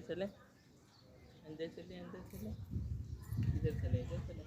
चले, अंदर चले, अंदर चले, इधर चले, इधर चले।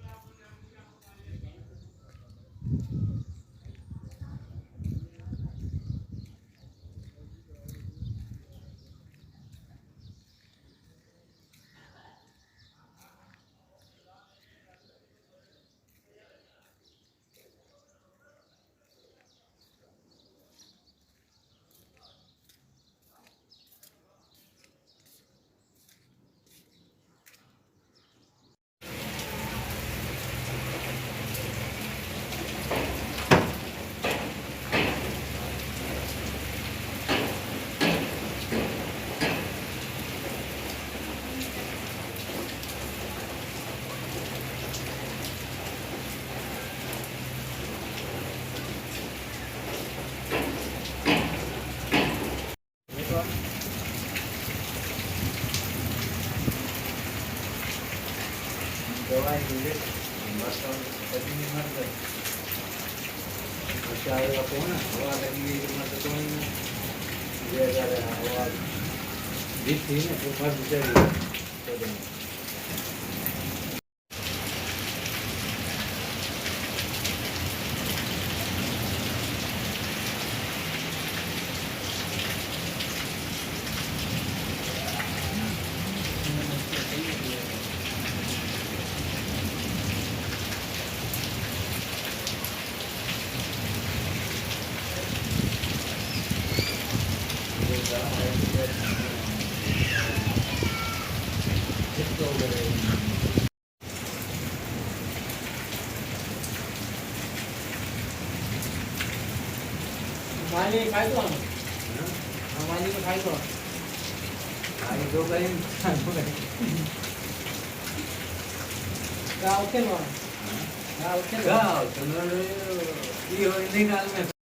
દવાઈ લીધે પછી મત પછી આવેલા કોણ હવા લગી મત તો જે હવા જીતી ને તો ફાસ વિચારી मानी खाई तो मानी में खाई तो आई दो गई गाँव के लोग गाँव के गाँव चंद्र ये हो नहीं काल में